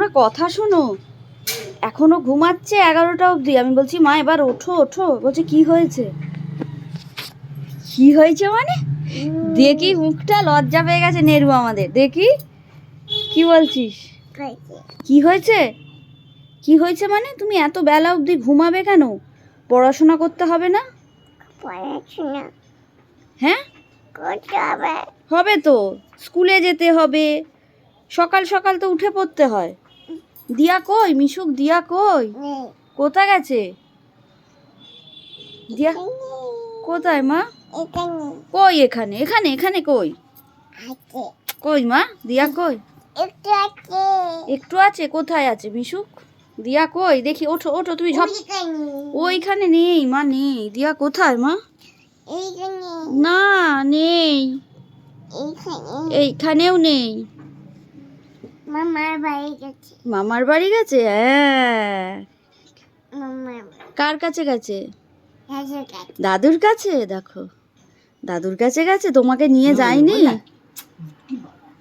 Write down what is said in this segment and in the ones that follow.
একটা কথা শোনো, এখনো ঘুমাচ্ছে 11টা অবধি। আমি বলছি মা এবার ওঠো ওঠো, বলছে কি হয়েছে? কি হয়েছে মানে? দেখি মুখটা লজ্জা পেয়ে গেছে নেরু আমাদের। দেখি কি বলছিস, কি হয়েছে? কি হয়েছে মানে তুমি এত বেলা অবধি ঘুমাবে কেন? পড়াশোনা করতে হবে না? পড়াশোনা হ্যাঁ করতে হবে। হবে তো, স্কুলে যেতে হবে, সকাল সকাল তো উঠে পড়তে হয়। দিয়া কই? মিশুক দিয়া কই? নেই, কোথায় গেছে দিয়া? কোথায় মা? এখানে কই এখানে? এখানে এখানে কই? আছে, কই মা? দিয়া কই? একটু আছে, একটু আছে? কোথায় আছে মিশুক? দিয়া কই দেখি? ওঠো ওঠো তুমি ঝপ। ওইখানে, ওইখানে নেই মা, নেই। দিয়া কোথায় মা? এইখানে, না নেই, এইখানে। এইখানেও নেই। মামার বাড়ি গেছে, মামার বাড়ি গেছে? হ্যাঁ। মামার কার কাছে গেছে? বাড়ি গেছে। দাদুর কাছে। দেখো দাদুর কাছে গেছে, তোমাকে নিয়ে যায়নি।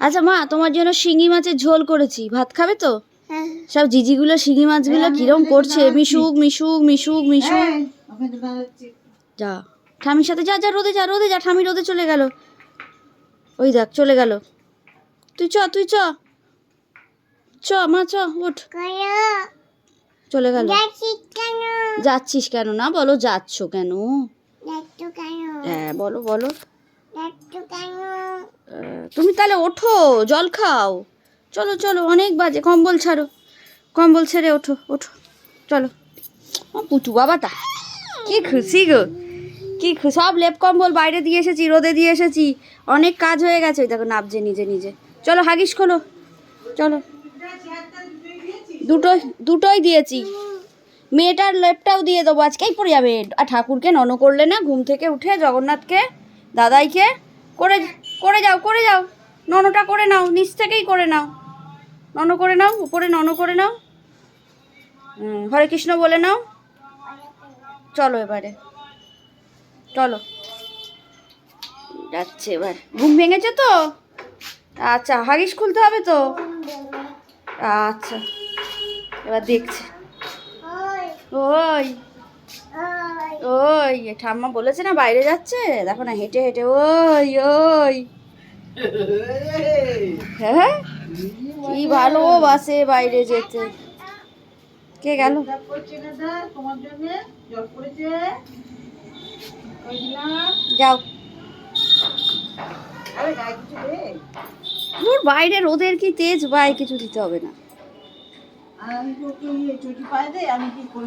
আচ্ছা মা, তোমার জন্য শিঙি মাছের ঝোল করেছি, ভাত খাবে তো? হ্যাঁ, সব জিজিগুলো শিঙি মাছগুলো কিরম করছে, মিশুক মিশুক মিশুক মিশুক। যা ঠামির সাথে, যা যা রোদে যা, রোদে যা, ঠামি রোদে চলে গেল। ওই দেখ চলে গেল। তুই চ, তুই চ চ মা, চ ওঠ। করো, চলে গেল। যাচ্ছি কেন? যাচ্ছিস কেন না বলো, যাচ্ছ কেন? যাচ্ছ কেন? হ্যাঁ বলো বলো। যাচ্ছ কেন? তুমি তাহলে ওঠো, জল খাও। চলো চলো, অনেক বাজে, কম্বল ছাড়ো, কম্বল ছেড়ে ওঠো ওঠো, চলো। পুটু বাবাটা কি খুশি গো, কি খুশি। সব লেপ কম্বল বাইরে দিয়ে এসেছি, রোদে দিয়ে এসেছি, অনেক কাজ হয়ে গেছে। ওই দেখো নাবছে নিজে নিজে। চলো হাগিস খোলো, চলো। দুটোই দুটোই দিয়েছি, মেয়েটার লেপটাও দিয়ে দেবো, আজকেই পড়ে যাবে। আর ঠাকুরকে নন করলে না, ঘুম থেকে উঠে জগন্নাথকে দাদাইকে করে করে যাও, করে যাও, ননটা করে নাও, নিচ থেকেই করে নাও, নন করে নাও, উপরে নন করে নাও। হরে কৃষ্ণ বলে নাও। চলো এবারে, চলো। যাচ্ছে এবার। ঘুম ভেঙেছে তো? আচ্ছা হাগিস খুলতে হবে তো? আচ্ছা এবার দেখছি। ওই ওই ঠাম্মা বলেছে না বাইরে যাচ্ছে, দেখো না হেঁটে হেঁটে, ওই ওই। হ্যাঁ কি ভালোবাসে বাইরে যেতে। কে গেল? যাও। ওর বাইরে রোদের কি তেজ, ভাই কিছু দিতে হবে না।